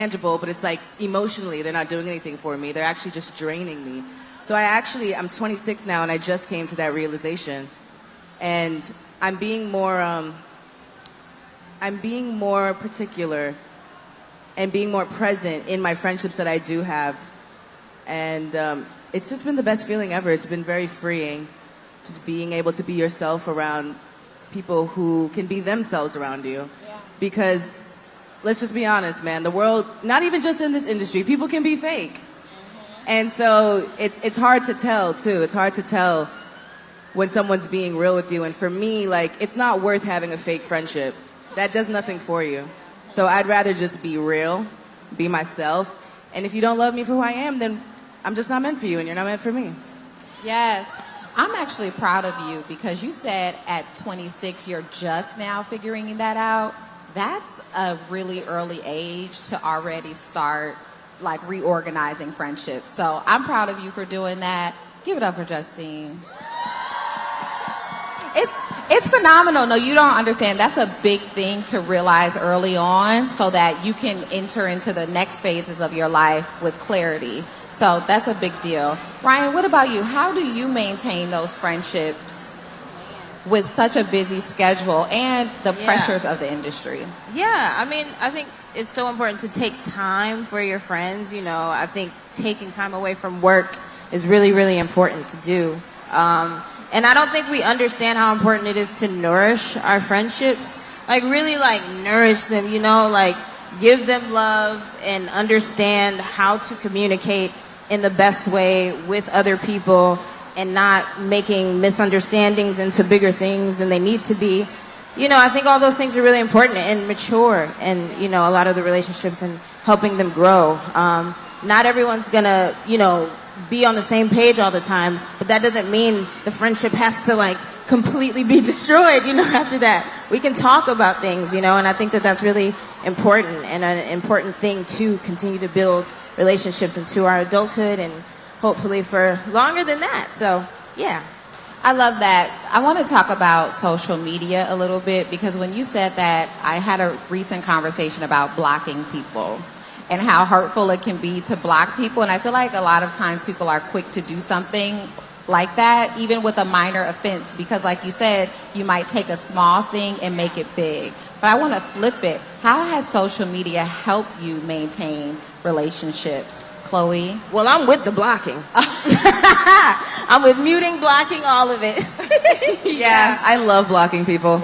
tangible, but it's like emotionally, they're not doing anything for me. They're actually just draining me. So I'm 26 now, and I just came to that realization. And I'm being more particular and being more present in my friendships that I do have. And it's just been the best feeling ever. It's been very freeing, just being able to be yourself around people who can be themselves around you. Yeah. Because let's just be honest, man, the world, not even just in this industry, people can be fake. Mm-hmm. And so it's hard to tell, too. It's hard to tell when someone's being real with you. And for me, like, it's not worth having a fake friendship. That does nothing for you. So I'd rather just be real, be myself. And if you don't love me for who I am, then I'm just not meant for you, and you're not meant for me. Yes. I'm actually proud of you because you said at 26 you're just now figuring that out. That's a really early age to already start like reorganizing friendships. So I'm proud of you for doing that. Give it up for Justine. It's phenomenal. No, you don't understand. That's a big thing to realize early on so that you can enter into the next phases of your life with clarity. So that's a big deal. Ryan, what about you? How do you maintain those friendships with such a busy schedule and the pressures of the industry? Yeah, I mean, I think it's so important to take time for your friends. You know, I think taking time away from work is really, really important to do. And I don't think we understand how important it is to nourish our friendships. Like, really, like, nourish them, you know, like, give them love and understand how to communicate in the best way with other people and not making misunderstandings into bigger things than they need to be. You know, I think all those things are really important and mature and, you know, a lot of the relationships and helping them grow. Not everyone's gonna, you know, be on the same page all the time, but that doesn't mean the friendship has to like completely be destroyed, you know, after that. We can talk about things, you know, and I think that that's really important and an important thing to continue to build relationships into our adulthood and hopefully for longer than that. So, yeah. I love that. I want to talk about social media a little bit because when you said that, I had a recent conversation about blocking people and how hurtful it can be to block people. And I feel like a lot of times people are quick to do something like that, even with a minor offense, because like you said, you might take a small thing and make it big. But I want to flip it. How has social media helped you maintain relationships? Chloe? Well, I'm with the blocking. I'm with muting, blocking, all of it. Yeah, I love blocking people.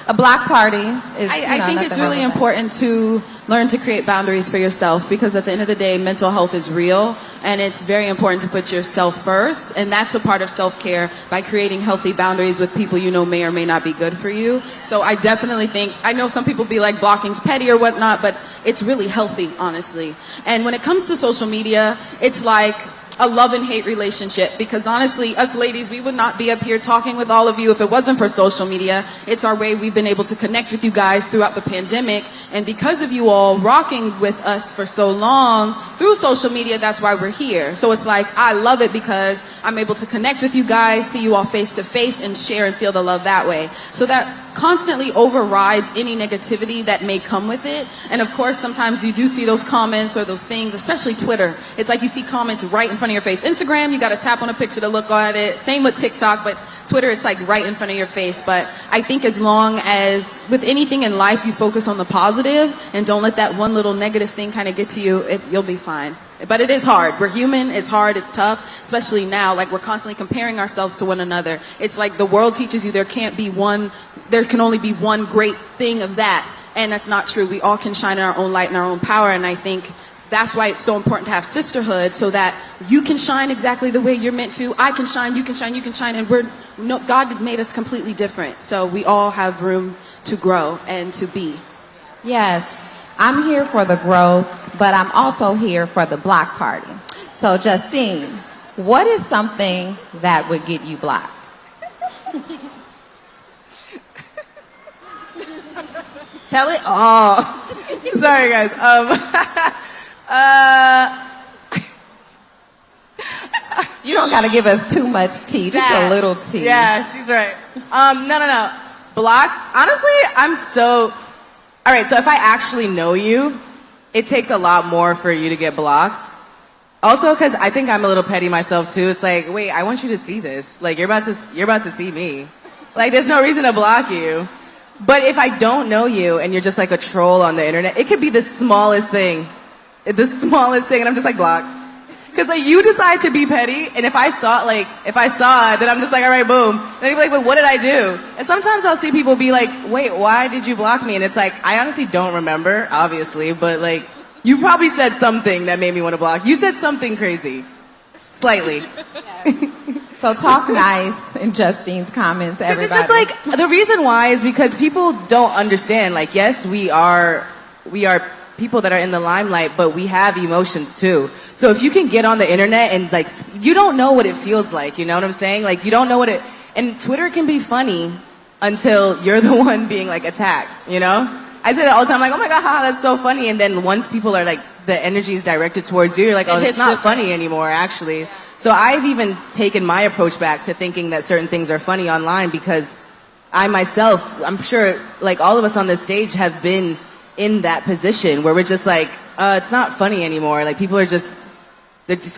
A block party is, I think it's really important to learn to create boundaries for yourself because at the end of the day, mental health is real and it's very important to put yourself first. And that's a part of self-care by creating healthy boundaries with people you know may or may not be good for you. So I definitely think, I know some people be like blocking's petty or whatnot, but it's really healthy, honestly. And when it comes to social media, it's like a love and hate relationship because honestly, us ladies, we would not be up here talking with all of you if it wasn't for social media. It's our way we've been able to connect with you guys throughout the pandemic. And because of you all rocking with us for so long through social media, that's why we're here. So it's like, I love it because I'm able to connect with you guys, see you all face to face and share and feel the love that way. So that constantly overrides any negativity that may come with it. And of course, sometimes you do see those comments or those things, especially Twitter. It's like you see comments right in front of your face. Instagram, you got to tap on a picture to look at it. Same with TikTok, but Twitter, it's like right in front of your face. But I think as long as with anything in life, you focus on the positive and don't let that one little negative thing kind of get to you, you'll be fine. But it is hard. We're human. It's hard. It's tough, especially now. Like we're constantly comparing ourselves to one another. It's like the world teaches you there can only be one great thing of that. And that's not true. We all can shine in our own light and our own power. And I think that's why it's so important to have sisterhood so that you can shine exactly the way you're meant to. I can shine, you can shine, you can shine. And God made us completely different. So we all have room to grow and to be. Yes. I'm here for the growth, but I'm also here for the block party. So, Justine, what is something that would get you blocked? Tell it all. Sorry, guys. You don't got to give us too much tea, just a little tea. Yeah, she's right. No. Blocked? Honestly, all right, so if I actually know you, it takes a lot more for you to get blocked. Also, because I think I'm a little petty myself too. It's like, wait, I want you to see this. Like, you're about to see me. Like, there's no reason to block you. But if I don't know you and you're just like a troll on the internet, it could be the smallest thing. The smallest thing, and I'm just like, block. Because like, you decide to be petty, and if I saw it, then I'm just like, all right, boom. And they'd be like, wait, what did I do? And sometimes I'll see people be like, wait, why did you block me? And it's like, I honestly don't remember, obviously, but like, you probably said something that made me want to block. You said something crazy. Slightly. So talk nice in Justine's comments, everybody. It's just like, the reason why is because people don't understand. Like, yes, we are people that are in the limelight, but we have emotions too. So if you can get on the internet and like, you don't know what it feels like, you know what I'm saying? Like, you don't know what and Twitter can be funny until you're the one being like attacked, you know? I say that all the time, like, oh my god, haha, that's so funny. And then once people are like, the energy is directed towards you, you're like, oh, it's not funny anymore, actually. So I've even taken my approach back to thinking that certain things are funny online because I myself, I'm sure like all of us on this stage have been in that position where we're just like, it's not funny anymore. Like people they just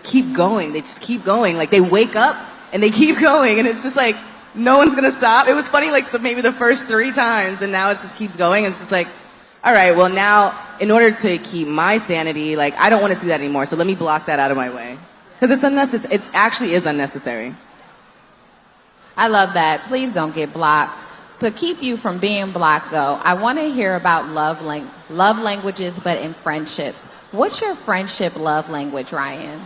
keep going. They just keep going. Like they wake up and they keep going and it's just like, no one's gonna stop. It was funny like maybe the first 3 times and now it just keeps going. It's just like, all right, well now in order to keep my sanity, like I don't want to see that anymore. So let me block that out of my way. Because it's unnecessary. It actually is unnecessary. I love that. Please don't get blocked. To keep you from being blocked, though, I want to hear about love languages, but in friendships. What's your friendship love language, Ryan?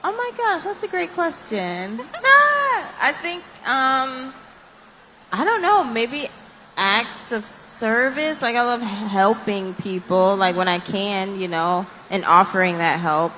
Oh my gosh, that's a great question. I think, I don't know, maybe acts of service. Like I love helping people, like when I can, you know, and offering that help.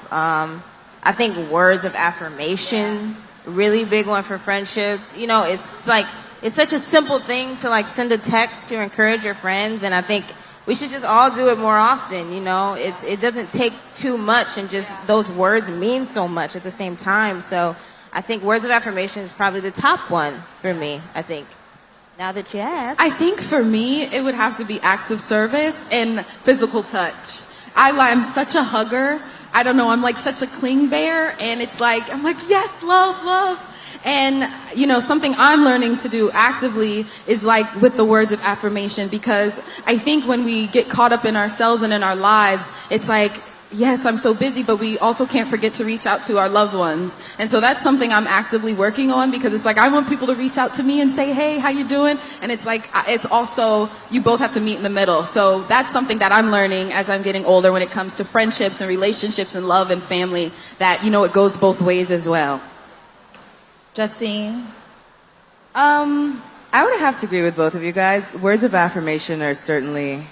I think words of affirmation, really big one for friendships. You know, it's like, it's such a simple thing to like send a text to encourage your friends. And I think we should just all do it more often. You know, it doesn't take too much and just those words mean so much at the same time. So I think words of affirmation is probably the top one for me, I think. Now that you ask. I think for me, it would have to be acts of service and physical touch. I'm such a hugger. I don't know, I'm like such a cling bear, and it's like, I'm like, yes, love, love. And, you know, something I'm learning to do actively is like with the words of affirmation, because I think when we get caught up in ourselves and in our lives, it's like, yes, I'm so busy, but we also can't forget to reach out to our loved ones. And so that's something I'm actively working on, because it's like, I want people to reach out to me and say, hey, how you doing? And it's like, it's also, you both have to meet in the middle. So that's something that I'm learning as I'm getting older when it comes to friendships and relationships and love and family, that, you know, it goes both ways as well. Justine? I would have to agree with both of you guys. Words of affirmation are certainly,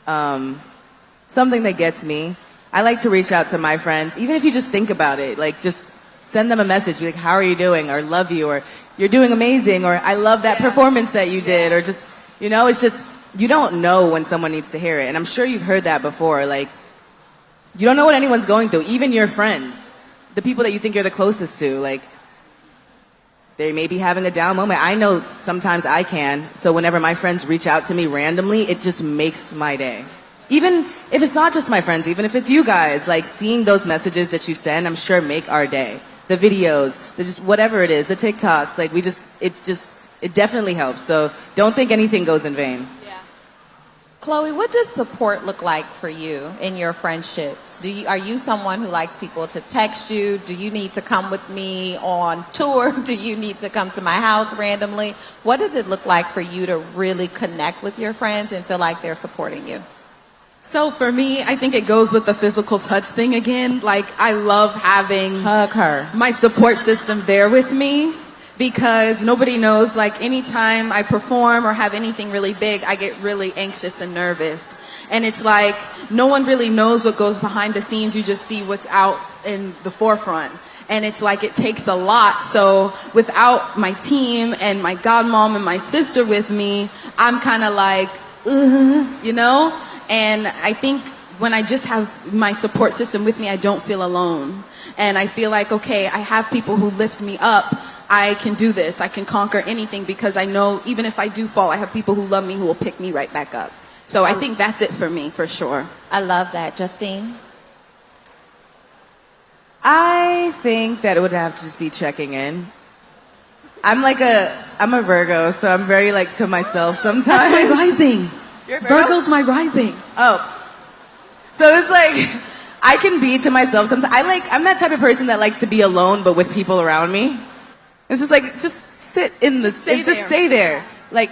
something that gets me. I like to reach out to my friends, even if you just think about it, like just send them a message, be like, how are you doing? Or love you, or you're doing amazing, or I love that performance that you did, or just, you know, it's just, you don't know when someone needs to hear it. And I'm sure you've heard that before, like, you don't know what anyone's going through, even your friends, the people that you think you're the closest to, like, they may be having a down moment. I know sometimes I can, so whenever my friends reach out to me randomly, it just makes my day. Even if it's not just my friends, even if it's you guys, like seeing those messages that you send, I'm sure make our day. The videos, just whatever it is, the TikToks, like it definitely helps. So don't think anything goes in vain. Yeah. Chloe, what does support look like for you in your friendships? Are you someone who likes people to text you? Do you need to come with me on tour? Do you need to come to my house randomly? What does it look like for you to really connect with your friends and feel like they're supporting you? So for me, I think it goes with the physical touch thing again. Like, I love having Hug her. My support system there with me, because nobody knows, like, anytime I perform or have anything really big, I get really anxious and nervous. And it's like, no one really knows what goes behind the scenes. You just see what's out in the forefront. And it's like, it takes a lot. So without my team and my godmom and my sister with me, I'm kind of like, you know? And I think when I just have my support system with me, I don't feel alone. And I feel like, okay, I have people who lift me up. I can do this. I can conquer anything, because I know even if I do fall, I have people who love me who will pick me right back up. So I think that's it for me, for sure. I love that. Justine? I think that it would have to just be checking in. I'm a Virgo, so I'm very like to myself sometimes. That's my rising. You're a Virgo? Virgo's my rising. Oh. So it's like, I can be to myself sometimes. I'm that type of person that likes to be alone, but with people around me. It's just like, just sit in the, just stay there. Like,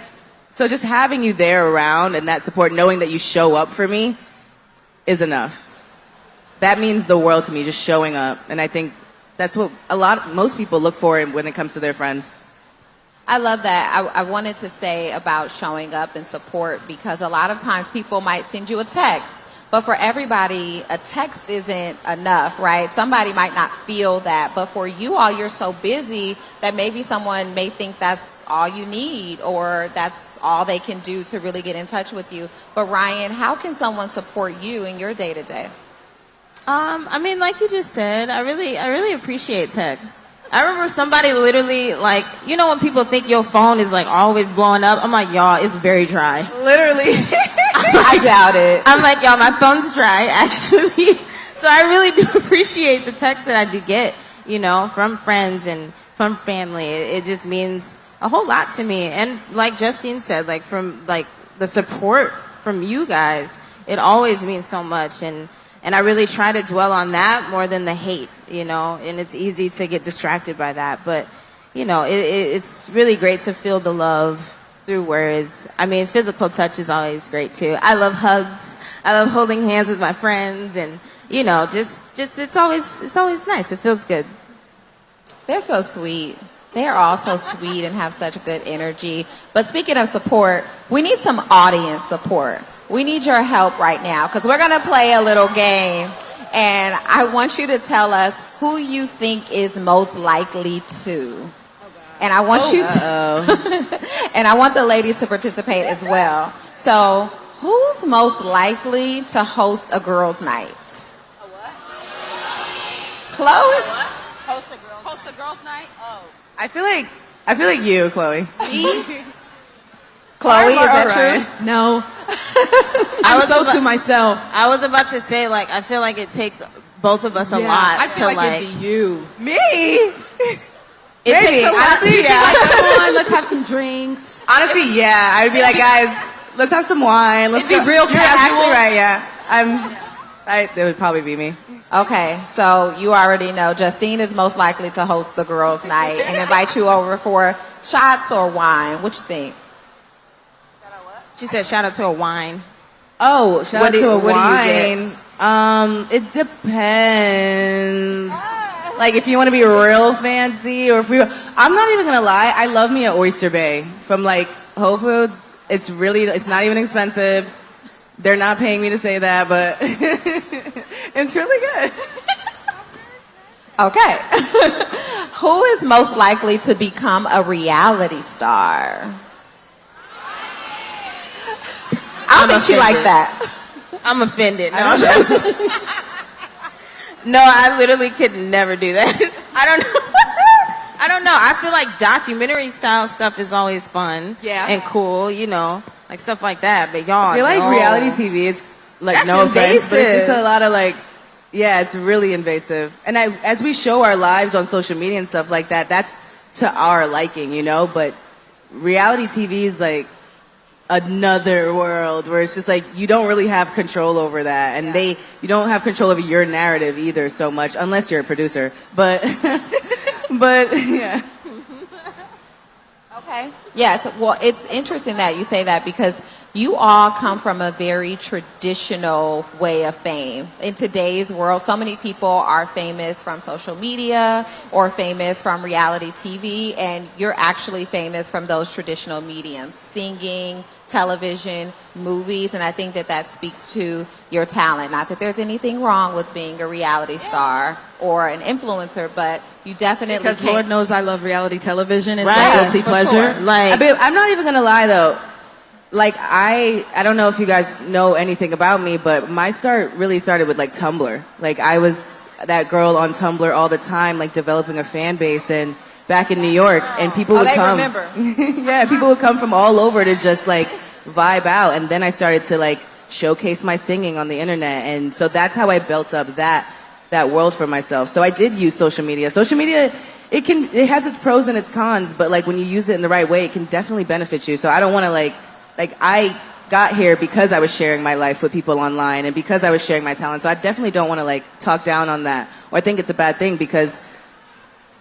so just having you there around and that support, knowing that you show up for me is enough. That means the world to me, just showing up. And I think that's what most people look for when it comes to their friends. I love that. I wanted to say about showing up and support because a lot of times people might send you a text, but for everybody, a text isn't enough, right? Somebody might not feel that, but for you all, you're so busy that maybe someone may think that's all you need or that's all they can do to really get in touch with you. But Ryan, how can someone support you in your day to day? I mean, like you just said, I really appreciate text. I remember somebody literally, like, you know when people think your phone is, like, always blowing up? I'm like, y'all, it's very dry. Literally. I doubt it. I'm like, y'all, my phone's dry, actually. So I really do appreciate the text that I do get, you know, from friends and from family. It just means a whole lot to me. And like Justine said, like, from, like, the support from you guys, it always means so much. And I really try to dwell on that more than the hate, you know, and it's easy to get distracted by that. But, you know, it's really great to feel the love through words. I mean, physical touch is always great, too. I love hugs. I love holding hands with my friends. And, you know, just it's always nice. It feels good. They're so sweet. They're all so sweet and have such good energy. But speaking of support, we need some audience support. We need your help right now because we're going to play a little game. And I want you to tell us who you think is most likely to. And I want you to, and I want the ladies to participate as well. So who's most likely to host a girls' night? A what? Chloe? Host a girls' night? Oh. I feel like you, Chloe. Me? Chloe, is that true? No. I'm so to myself. I was about to say, like, I feel like it takes both of us a lot I feel to, like it'd be you. Me? it Maybe. takes a lot. Honestly, yeah. Like, come on, let's have some drinks. Honestly, yeah. I'd be like, guys, let's have some wine. Let's It'd be go. real You're casual. actually right, yeah. It would probably be me. Okay, so you already know Justine is most likely to host the girls' night and invite you over for shots or wine. What you think? She said, shout out to a wine. Oh, shout out to a what wine. It depends. Like if you want to be real fancy or if I'm not even gonna lie, I love me at Oyster Bay from like Whole Foods. It's not even expensive. They're not paying me to say that, but it's really good. Okay. Who is most likely to become a reality star? I don't think she like that. I'm offended. No, no, I literally could never do that. I don't know. I don't know. I feel like documentary style stuff is always fun and cool, you know, like stuff like that. But y'all, I feel like reality TV is like, That's no offense, but invasive. it's a lot of like, yeah, it's really invasive. And as we show our lives on social media and stuff like that, that's to our liking, you know. But reality TV is like another world where it's just like you don't really have control over that, and you don't have control over your narrative either so much unless you're a producer. But but yeah. Okay. Yes. Well, it's interesting that you say that because you all come from a very traditional way of fame. In today's world, so many people are famous from social media or famous from reality TV, and you're actually famous from those traditional mediums, singing, television, movies, and I think that speaks to your talent. Not that there's anything wrong with being a reality star or an influencer, but you definitely Because Lord knows I love reality television. It's Right, my guilty for pleasure. sure. Like, I'm not even gonna lie though. Like I don't know if you guys know anything about me, but my start really started with like Tumblr. Like I was that girl on Tumblr all the time, like developing a fan base and back in New York, and people would they come. remember. Yeah, people would come from all over to just like vibe out, and then I started to like showcase my singing on the internet. And so that's how I built up that world for myself. So I did use social media. Social media, it has its pros and its cons, but like when you use it in the right way, it can definitely benefit you. So I don't want to like I got here because I was sharing my life with people online and because I was sharing my talent. So I definitely don't want to like talk down on that or think it's a bad thing because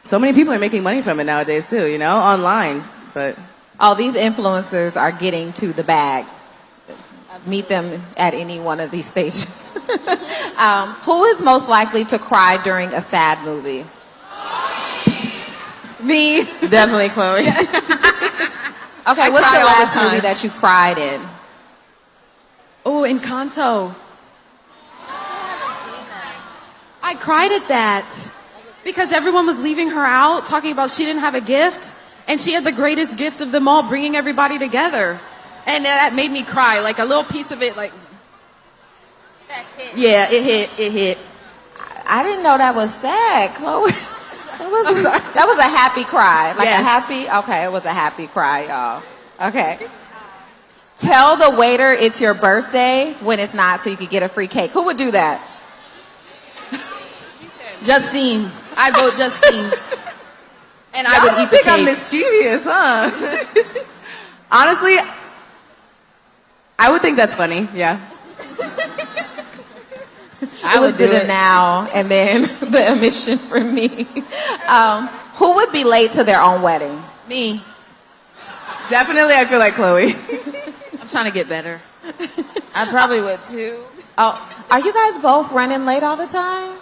so many people are making money from it nowadays too, you know, online. But all these influencers are getting to the bag. Meet them at any one of these stages. Who is most likely to cry during a sad movie? me. Definitely Chloe. Okay, what's the last movie that you cried in? Oh, Encanto. I cried at that because everyone was leaving her out, talking about she didn't have a gift, and she had the greatest gift of them all, bringing everybody together. And that made me cry, like a little piece of it, like, yeah, it hit. I didn't know that was sad, Chloe. That was a happy cry. Like yes. a happy, okay, it was a happy cry, y'all. Okay. Tell the waiter it's your birthday when it's not so you could get a free cake. Who would do that? Justine. I vote Justine. And I would eat the think I'm cake. mischievous, huh? Honestly, I would think that's funny, yeah. I would do the now and then the omission for me. Who would be late to their own wedding? Me. Definitely, I feel like Chloe. I'm trying to get better. I probably would too. Oh, are you guys both running late all the time?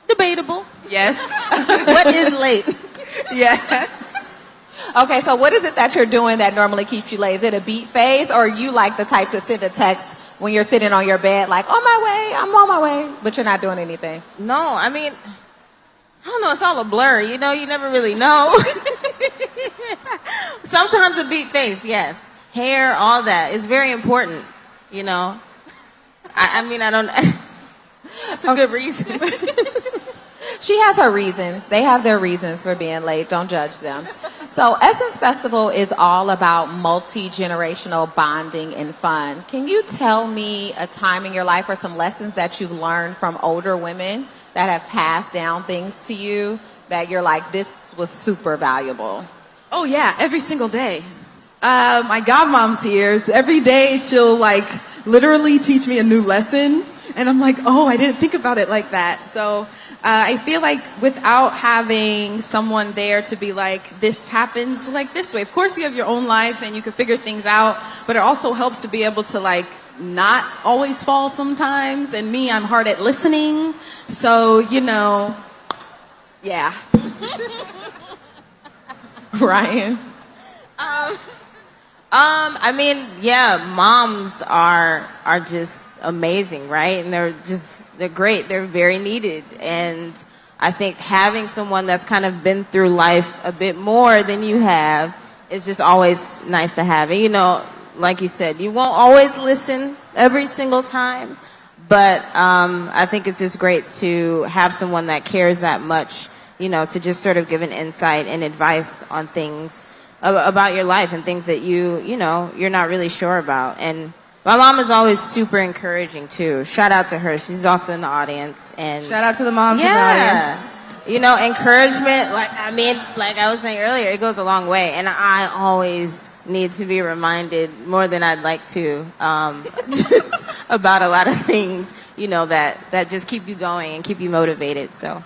Debatable. Yes. What is late? Yes. Okay, so what is it that you're doing that normally keeps you late? Is it a beat phase, or are you like the type to send a text when you're sitting on your bed, like, on my way, I'm on my way, but you're not doing anything? No, I mean, I don't know, it's all a blur, you know, you never really know. Sometimes a beat face, yes. Hair, all that is very important, you know. I mean, I don't, that's a good reason. She has her reasons. They have their reasons for being late. Don't judge them. So Essence Festival is all about multi-generational bonding and fun. Can you tell me a time in your life or some lessons that you've learned from older women that have passed down things to you that you're like, this was super valuable? Oh yeah, every single day. My godmom's here. So every day she'll like literally teach me a new lesson. And I'm like, oh, I didn't think about it like that. So I feel like without having someone there to be like, this happens like this way. Of course, you have your own life and you can figure things out, but it also helps to be able to like not always fall sometimes. And me, I'm hard at listening. So, you know, yeah. Ryan? I mean, yeah, moms are just amazing, right? And they're great. They're very needed. And I think having someone that's kind of been through life a bit more than you have is just always nice to have. And, you know, like you said, you won't always listen every single time, but I think it's just great to have someone that cares that much, you know, to just sort of give an insight and advice on things about your life and things that you know, you're not really sure about. And my mom is always super encouraging too. Shout out to her. She's also in the audience. And Shout out to the moms in the audience. You know, encouragement, like I was saying earlier, it goes a long way. And I always need to be reminded more than I'd like to, just about a lot of things, you know, that just keep you going and keep you motivated. So.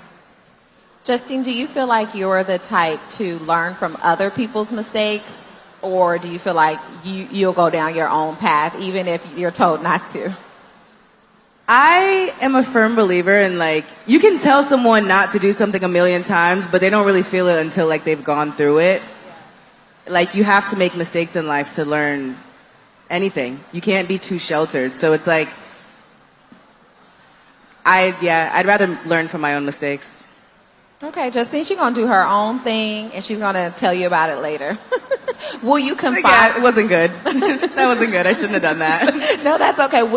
Justine, do you feel like you're the type to learn from other people's mistakes, or do you feel like you'll go down your own path even if you're told not to? I am a firm believer in like, you can tell someone not to do something a million times, but they don't really feel it until like they've gone through it. Like you have to make mistakes in life to learn anything. You can't be too sheltered. So it's like, I'd rather learn from my own mistakes. Okay, Justine, she's going to do her own thing, and she's going to tell you about it later. Will you confide? Yeah, it wasn't good. That wasn't good. I shouldn't have done that. No, that's okay.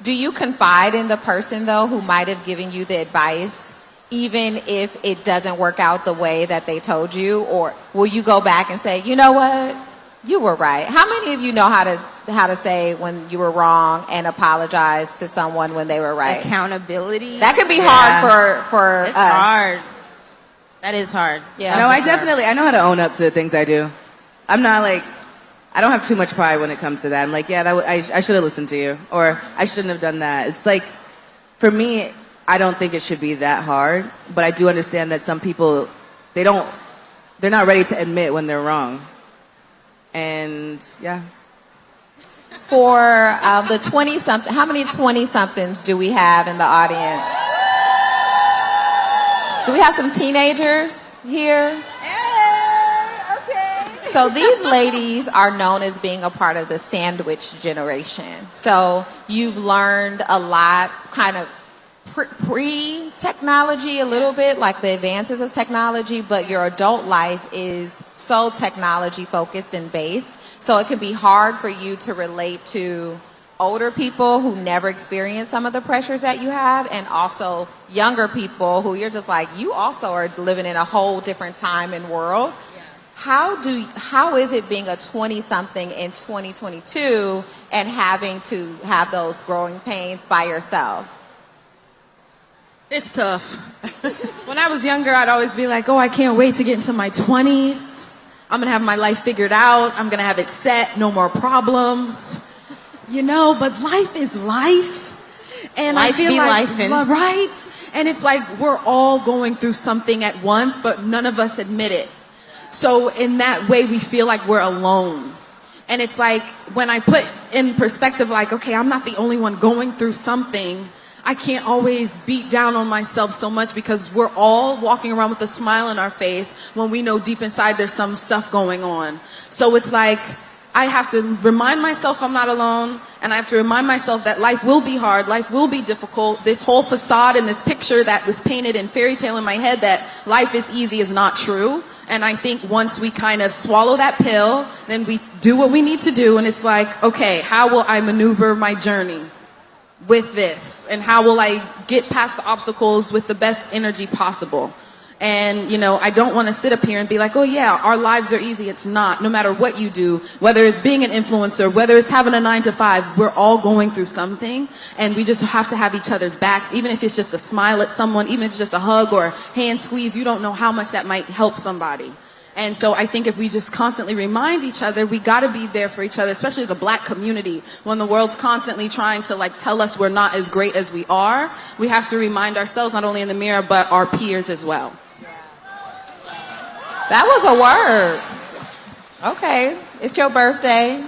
Do you confide in the person, though, who might have given you the advice, even if it doesn't work out the way that they told you? Or will you go back and say, you know what? You were right. How many of you know how to how to say when you were wrong and apologize to someone when they were right. Accountability. That could be hard for It's us. hard. That is hard. Yeah. No, I know how to own up to the things I do. I'm not like, I don't have too much pride when it comes to that. I'm like, yeah, I should have listened to you, or I shouldn't have done that. It's like, for me, I don't think it should be that hard, but I do understand that some people, they're not ready to admit when they're wrong. And yeah. For the 20-something, how many 20-somethings do we have in the audience? Do we have some teenagers here? Hey, okay. So these ladies are known as being a part of the sandwich generation. So you've learned a lot kind of pre-technology a little bit, like the advances of technology, but your adult life is so technology focused and based. So it can be hard for you to relate to older people who never experienced some of the pressures that you have, and also younger people who you're just like, you also are living in a whole different time and world. Yeah. How is it being a 20-something in 2022 and having to have those growing pains by yourself? It's tough. When I was younger, I'd always be like, oh, I can't wait to get into my 20s. I'm going to have my life figured out. I'm going to have it set. No more problems. You know, but life is life. And Life I feel be like, lifing'. right? And it's like we're all going through something at once, but none of us admit it. So in that way, we feel like we're alone. And it's like when I put in perspective, like, okay, I'm not the only one going through something. I can't always beat down on myself so much because we're all walking around with a smile on our face when we know deep inside there's some stuff going on. So it's like I have to remind myself I'm not alone, and I have to remind myself that life will be hard, life will be difficult. This whole facade and this picture that was painted in fairy tale in my head that life is easy is not true. And I think once we kind of swallow that pill, then we do what we need to do, and it's like, okay, how will I maneuver my journey with this, and how will I get past the obstacles with the best energy possible? And, you know, I don't want to sit up here and be like, oh yeah, our lives are easy. It's not. No matter what you do, whether it's being an influencer, whether it's having a 9-to-5, we're all going through something, and we just have to have each other's backs. Even if it's just a smile at someone, even if it's just a hug or a hand squeeze, you don't know how much that might help somebody. And so I think if we just constantly remind each other, we got to be there for each other, especially as a black community. When the world's constantly trying to like tell us we're not as great as we are, we have to remind ourselves, not only in the mirror, but our peers as well. That was a word. Okay, it's your birthday.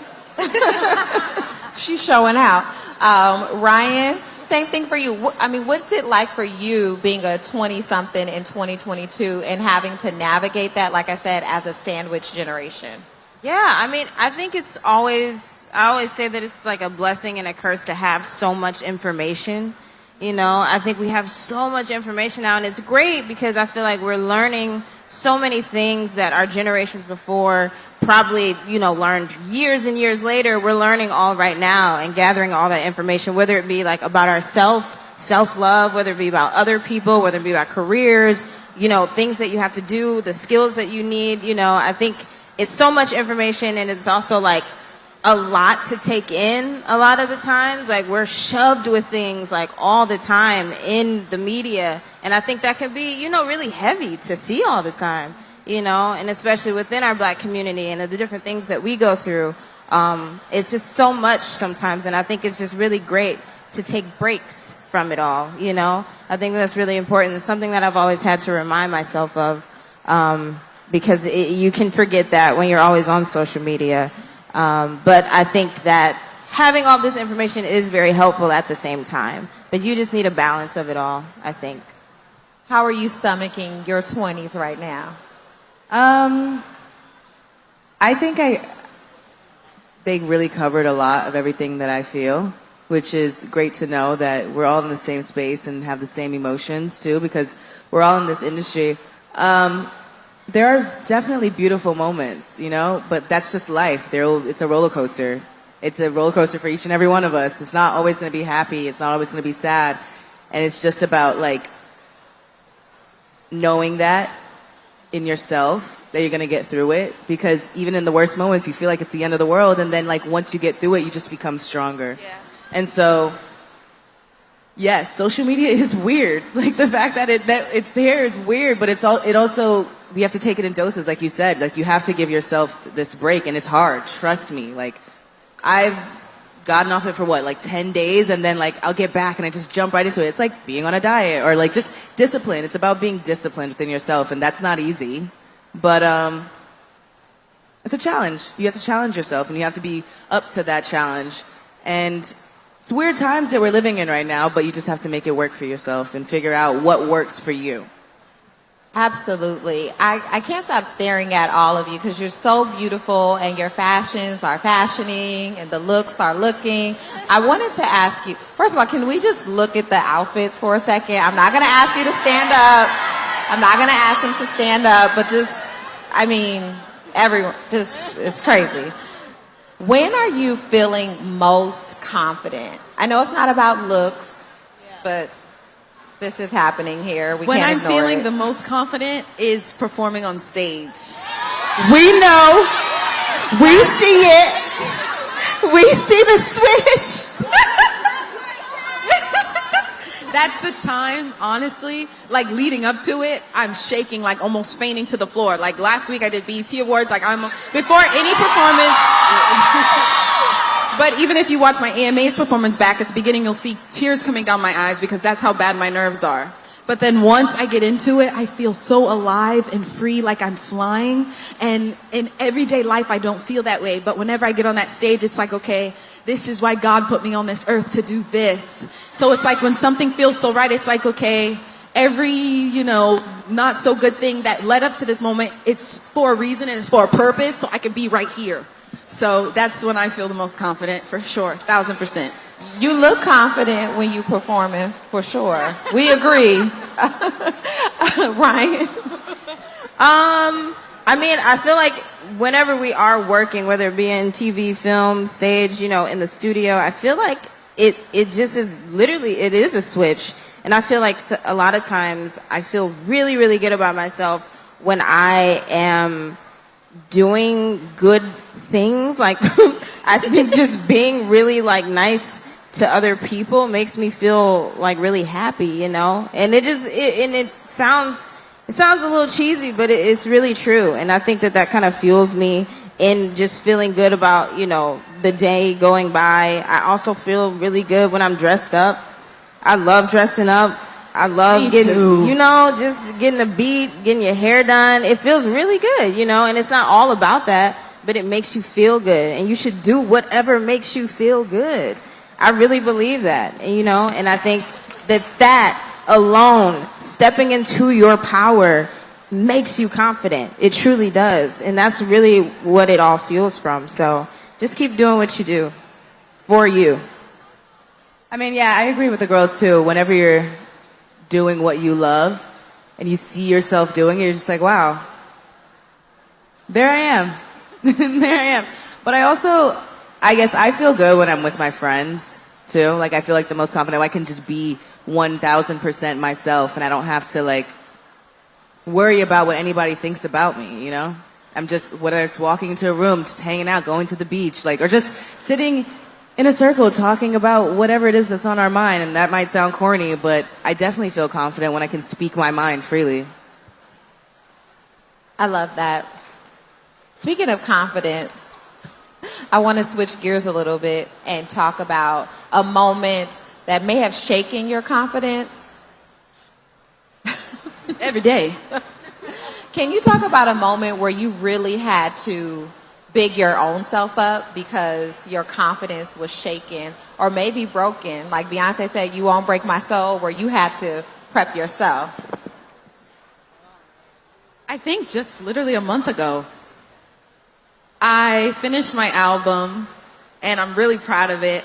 She's showing out. Ryan, same thing for you. I mean, what's it like for you being a 20-something in 2022 and having to navigate that, like I said, as a sandwich generation? Yeah, I mean, I think I always say that it's like a blessing and a curse to have so much information. You know, I think we have so much information now, and it's great because I feel like we're learning so many things that our generations before probably, you know, learned years and years later. We're learning all right now and gathering all that information, whether it be like about ourselves, self-love, whether it be about other people, whether it be about careers, you know, things that you have to do, the skills that you need. You know, I think it's so much information, and it's also like a lot to take in a lot of the times. Like, we're shoved with things like all the time in the media, and I think that can be, you know, really heavy to see all the time, you know, and especially within our black community and the different things that we go through. It's just so much sometimes, and I think it's just really great to take breaks from it all, you know. I think that's really important. It's something that I've always had to remind myself of, because you can forget that when you're always on social media. But I think that having all this information is very helpful at the same time. But you just need a balance of it all, I think. How are you stomaching your 20s right now? I think they really covered a lot of everything that I feel, which is great to know that we're all in the same space and have the same emotions too, because we're all in this industry. There are definitely beautiful moments, you know, but that's just life. It's a roller coaster. It's a roller coaster for each and every one of us. It's not always going to be happy. It's not always going to be sad. And it's just about like knowing that in yourself, that you're going to get through it, because even in the worst moments, you feel like it's the end of the world. And then like once you get through it, you just become stronger. Yeah. And so, yes, social media is weird. Like the fact that it's there is weird, but it also, we have to take it in doses. Like you said, like you have to give yourself this break, and it's hard. Trust me. Like I've gotten off it for like 10 days, and then like I'll get back and I just jump right into it. It's like being on a diet, or like just discipline. It's about being disciplined within yourself, and that's not easy. But it's a challenge. You have to challenge yourself, and you have to be up to that challenge. And it's weird times that we're living in right now, but you just have to make it work for yourself and figure out what works for you. Absolutely. I can't stop staring at all of you because you're so beautiful, and your fashions are fashioning and the looks are looking. I wanted to ask you, first of all, can we just look at the outfits for a second? I'm not going to ask you to stand up. I'm not going to ask them to stand up, but just, I mean, everyone, just, it's crazy. When are you feeling most confident? I know it's not about looks, but this is happening here. When I'm feeling the most confident is performing on stage. We know. We see it. We see the switch. That's the time, honestly, like leading up to it, I'm shaking, like almost fainting to the floor. Like last week I did BET Awards, like before any performance. But even if you watch my AMA's performance back at the beginning, you'll see tears coming down my eyes because that's how bad my nerves are. But then once I get into it, I feel so alive and free, like I'm flying. And in everyday life, I don't feel that way. But whenever I get on that stage, it's like, okay, this is why God put me on this earth, to do this. So it's like when something feels so right, it's like, okay, every, not so good thing that led up to this moment, it's for a reason and it's for a purpose, so I can be right here. So that's when I feel the most confident, for sure, 1,000%. You look confident when you performing, for sure. We agree. Ryan? I mean, I feel like whenever we are working, whether it be in TV, film, stage, in the studio, I feel like it just is literally, it is a switch. And I feel like a lot of times I feel really, really good about myself when I am doing good things. Like, I think just being really like nice to other people makes me feel like really happy, and it sounds a little cheesy, but it's really true. And I think that kind of fuels me in just feeling good about, the day going by. I also feel really good when I'm dressed up. I love dressing up. I love getting, just getting a beat, getting your hair done. It feels really good, and it's not all about that, but it makes you feel good, and you should do whatever makes you feel good. I really believe that, and I think that alone, stepping into your power, makes you confident. It truly does, and that's really what it all fuels from. So just keep doing what you do for you. I mean, yeah, I agree with the girls too. Whenever you're doing what you love and you see yourself doing it, you're just like, wow, there I am. There I am. But I guess I feel good when I'm with my friends too. Like I feel like the most confident. I can just be 1,000% myself, and I don't have to like worry about what anybody thinks about me, I'm just, whether it's walking into a room, just hanging out, going to the beach, or just sitting in a circle talking about whatever it is that's on our mind. And that might sound corny, but I definitely feel confident when I can speak my mind freely. I love that. Speaking of confidence, I want to switch gears a little bit and talk about a moment that may have shaken your confidence. Every day. Can you talk about a moment where you really had to big your own self up because your confidence was shaken or maybe broken? Like Beyonce said, you won't break my soul, where you had to prep yourself. I think just literally a month ago, I finished my album, and I'm really proud of it.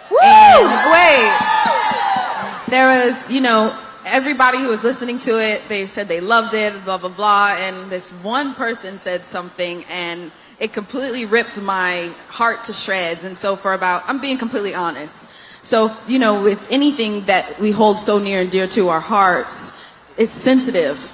Woo! Wait. There was, everybody who was listening to it, they said they loved it, blah, blah, blah. And this one person said something, and it completely ripped my heart to shreds. And so I'm being completely honest. So, with anything that we hold so near and dear to our hearts, it's sensitive.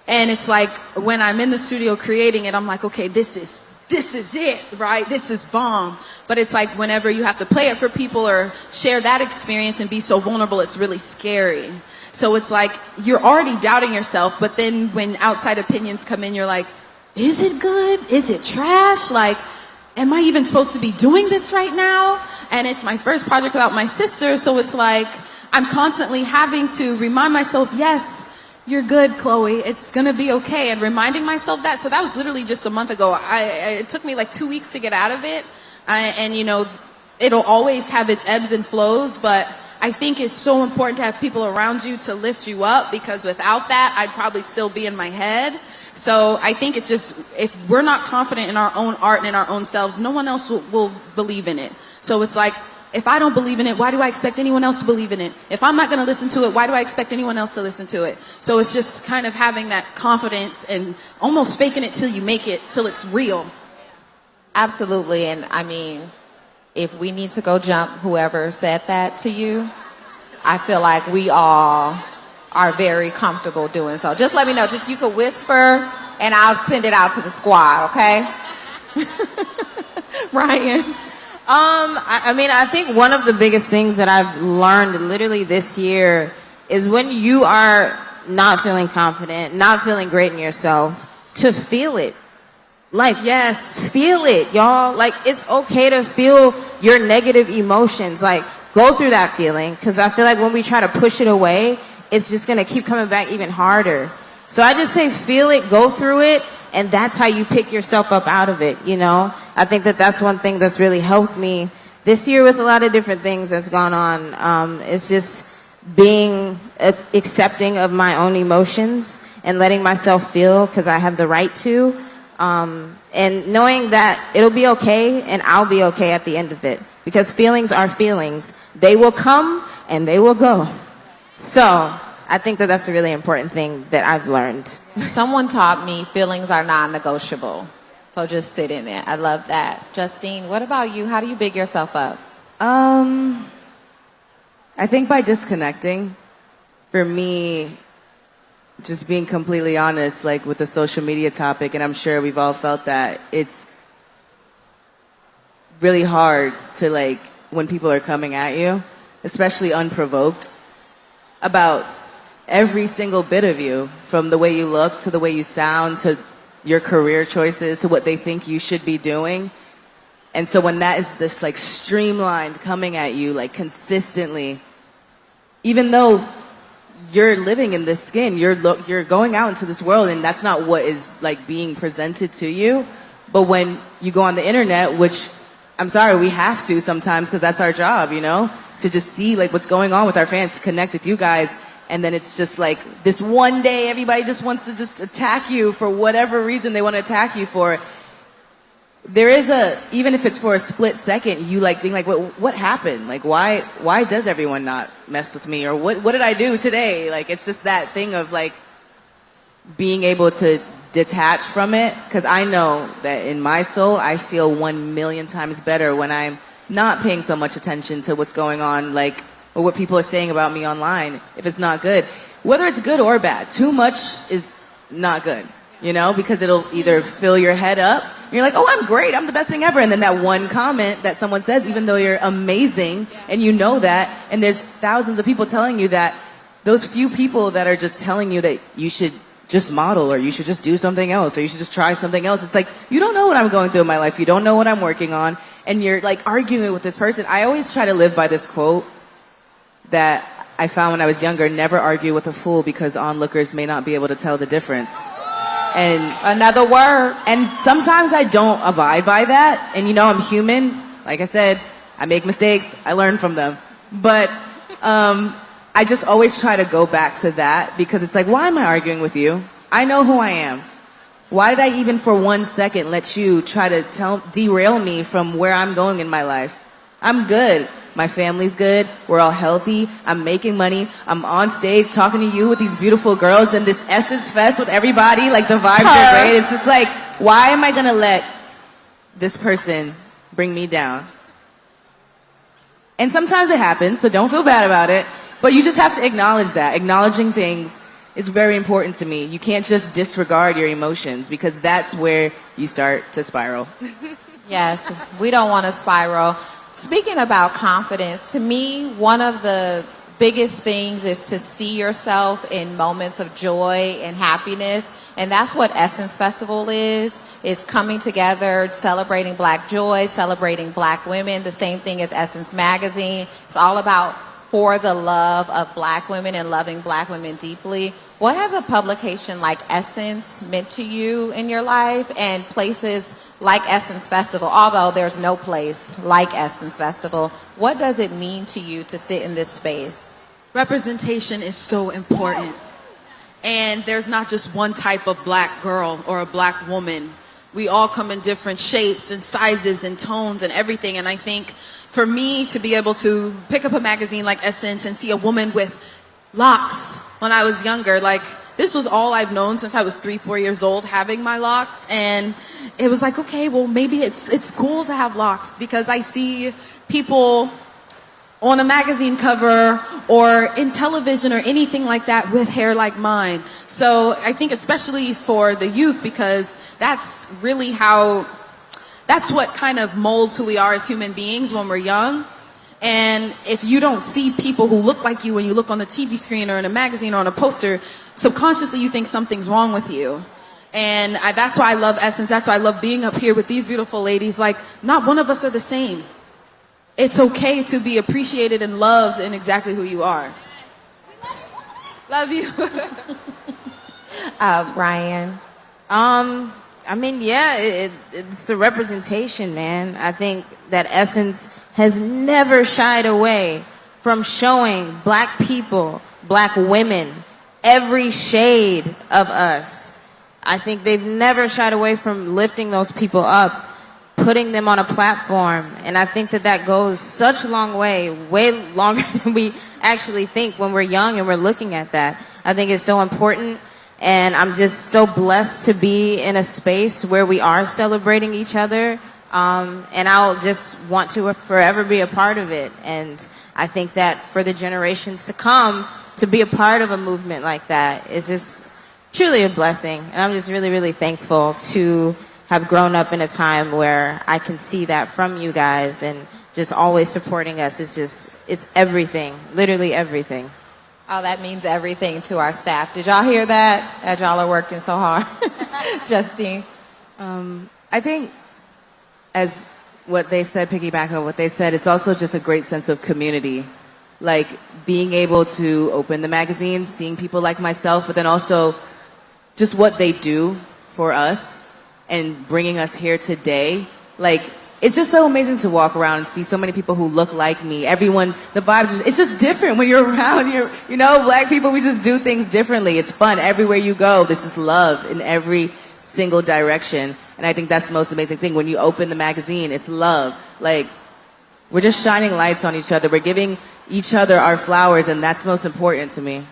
And it's like when I'm in the studio creating it, I'm like, okay, this is it, right? This is bomb. But it's like whenever you have to play it for people or share that experience and be so vulnerable, it's really scary. So it's like you're already doubting yourself, but then when outside opinions come in, you're like, is it good? Is it trash? Like, am I even supposed to be doing this right now? And it's my first project without my sister, so it's like I'm constantly having to remind myself, yes, you're good, Chloe. It's gonna be okay. And reminding myself that. So that was literally just a month ago. It took me like 2 weeks to get out of it. And you know, it'll always have its ebbs and flows, but I think it's so important to have people around you to lift you up, because without that, I'd probably still be in my head. So I think it's just, if we're not confident in our own art and in our own selves, no one else will believe in it. So it's like, if I don't believe in it, why do I expect anyone else to believe in it? If I'm not going to listen to it, why do I expect anyone else to listen to it? So it's just kind of having that confidence and almost faking it till you make it, till it's real. Absolutely. And I mean, if we need to go jump whoever said that to you, I feel like we all are very comfortable doing so. Just let me know. Just you could whisper and I'll send it out to the squad, okay? Ryan. I mean, I think one of the biggest things that I've learned literally this year is when you are not feeling confident, not feeling great in yourself, to feel it. Like, yes, feel it, y'all. Like, it's okay to feel your negative emotions. Like, go through that feeling, because I feel like when we try to push it away, it's just going to keep coming back even harder. So I just say feel it, go through it, and that's how you pick yourself up out of it, you know? I think that that's one thing that's really helped me this year with a lot of different things that's gone on. It's just being accepting of my own emotions and letting myself feel, because I have the right to. And knowing that it'll be okay and I'll be okay at the end of it. Because feelings are feelings. They will come and they will go. So I think that that's a really important thing that I've learned. Someone taught me feelings are non-negotiable. So just sit in it. I love that. Justine, what about you? How do you big yourself up? I think by disconnecting. For me, just being completely honest, like with the social media topic, and I'm sure we've all felt that, it's really hard to, like, when people are coming at you, especially unprovoked, about every single bit of you, from the way you look to the way you sound to your career choices to what they think you should be doing. And so when that is this, like, streamlined coming at you, like, consistently, even though you're living in this skin, you're going out into this world, and that's not what is, like, being presented to you. But when you go on the internet, which I'm sorry, we have to sometimes, because that's our job, you know, to just see, like, what's going on with our fans, to connect with you guys. And then it's just like this one day everybody just wants to just attack you for whatever reason they want to attack you for. There is even if it's for a split second, you, like, being like, what happened? Like, why does everyone not mess with me? Or what did I do today? Like, it's just that thing of, like, being able to detach from it. Because I know that in my soul, I feel 1,000,000 times better when I'm not paying so much attention to what's going on, like, or what people are saying about me online, if it's not good. Whether it's good or bad, too much is not good, you know, because it'll either fill your head up, and you're like, oh, I'm great, I'm the best thing ever, and then that one comment that someone says, even though you're amazing, and you know that, and there's thousands of people telling you that, those few people that are just telling you that you should just model, or you should just do something else, or you should just try something else. It's like, you don't know what I'm going through in my life, you don't know what I'm working on, and you're, like, arguing with this person. I always try to live by this quote that I found when I was younger: never argue with a fool, because onlookers may not be able to tell the difference. And another word. And sometimes I don't abide by that. And, you know, I'm human. Like I said, I make mistakes. I learn from them. But I just always try to go back to that, because it's like, why am I arguing with you? I know who I am. Why did I even for 1 second let you try to derail me from where I'm going in my life? I'm good. My family's good. We're all healthy. I'm making money. I'm on stage talking to you with these beautiful girls in this Essence Fest with everybody. Like, the vibes are great. It's just like, why am I going to let this person bring me down? And sometimes it happens, so don't feel bad about it. But you just have to acknowledge that. Acknowledging things is very important to me. You can't just disregard your emotions because that's where you start to spiral. Yes, we don't want to spiral. Speaking about confidence, to me, one of the biggest things is to see yourself in moments of joy and happiness. And that's what Essence Festival is coming together, celebrating Black joy, celebrating Black women, the same thing as Essence Magazine. It's all about for the love of Black women and loving Black women deeply. What has a publication like Essence meant to you in your life, and places like Essence Festival, although there's no place like Essence Festival, what does it mean to you to sit in this space? Representation is so important. And there's not just one type of Black girl or a Black woman. We all come in different shapes and sizes and tones and everything. And I think for me to be able to pick up a magazine like Essence and see a woman with locks when I was younger, like, this was all I've known since I was 3-4 years old, having my locks. And it was like, okay, well, maybe it's cool to have locks, because I see people on a magazine cover or in television or anything like that with hair like mine. So I think especially for the youth, because that's really that's what kind of molds who we are as human beings when we're young. And if you don't see people who look like you when you look on the TV screen or in a magazine or on a poster, subconsciously you think something's wrong with you. And that's why I love Essence. That's why I love being up here with these beautiful ladies. Like, not one of us are the same. It's okay to be appreciated and loved in exactly who you are. Love you. Ryan? I mean, yeah, it's the representation, man. I think that Essence has never shied away from showing Black people, Black women, every shade of us. I think they've never shied away from lifting those people up, putting them on a platform. And I think that goes such a long way longer than we actually think when we're young and we're looking at that. I think it's so important. And I'm just so blessed to be in a space where we are celebrating each other. And I'll just want to forever be a part of it. And I think that for the generations to come, to be a part of a movement like that is just truly a blessing. And I'm just really, really thankful to have grown up in a time where I can see that from you guys, and just always supporting us is it's everything, literally everything. Oh, that means everything to our staff. Did y'all hear that? As y'all are working so hard. Justine? I think, as what they said, piggyback on what they said, it's also just a great sense of community. Like, being able to open the magazine, seeing people like myself, but then also just what they do for us and bringing us here today. Like, it's just so amazing to walk around and see so many people who look like me. Everyone, the vibes, it's just different when you're around. You know, Black people, we just do things differently. It's fun. Everywhere you go, there's just love in every single direction. And I think that's the most amazing thing. When you open the magazine, it's love. Like, we're just shining lights on each other. We're giving each other our flowers, and that's most important to me.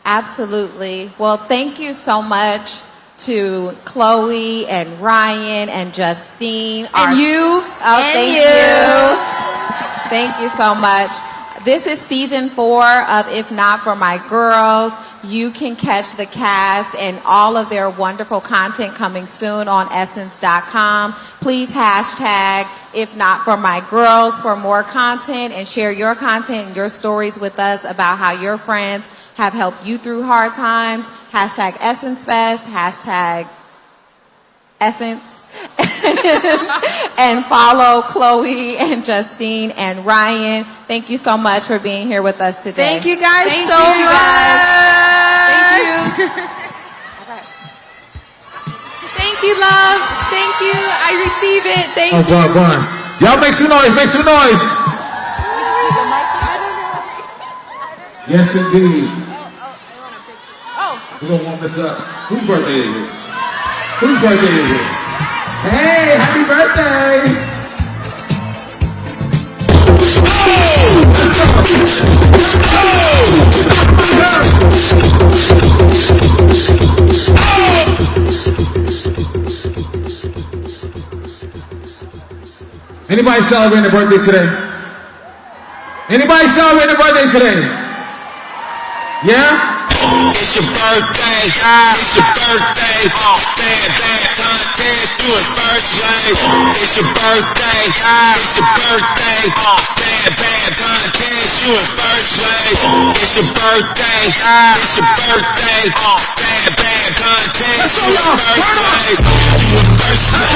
Absolutely. Well, thank you so much to Chloe and Ryan and Justine. And you. Oh, thank you. Thank you so much. This is season 4 of If Not For My Girls. You can catch the cast and all of their wonderful content coming soon on essence.com. Please hashtag If Not For My Girls for more content, and share your content and your stories with us about how your friends have helped you through hard times. Hashtag Essence Fest, hashtag Essence. And follow Chloe and Justine and Ryan. Thank you so much for being here with us today. Thank you guys Thank so you, much. Thank you. Thank you, loves. Thank you. I receive it. Thank you. Go on. Y'all make some noise. Make some noise. Yes, indeed. We're going to warm this up. Whose birthday is it? Whose birthday is it? Hey, happy birthday! Anybody celebrating a birthday today? Anybody celebrating a birthday today? Yeah? It's your birthday. It's your birthday. Bad, bad contest, do it first place. It's your birthday. It's your birthday. Bad, bad contest, do it first place. It's your birthday. It's your birthday. Bad, bad contest, do it first place. You in first place.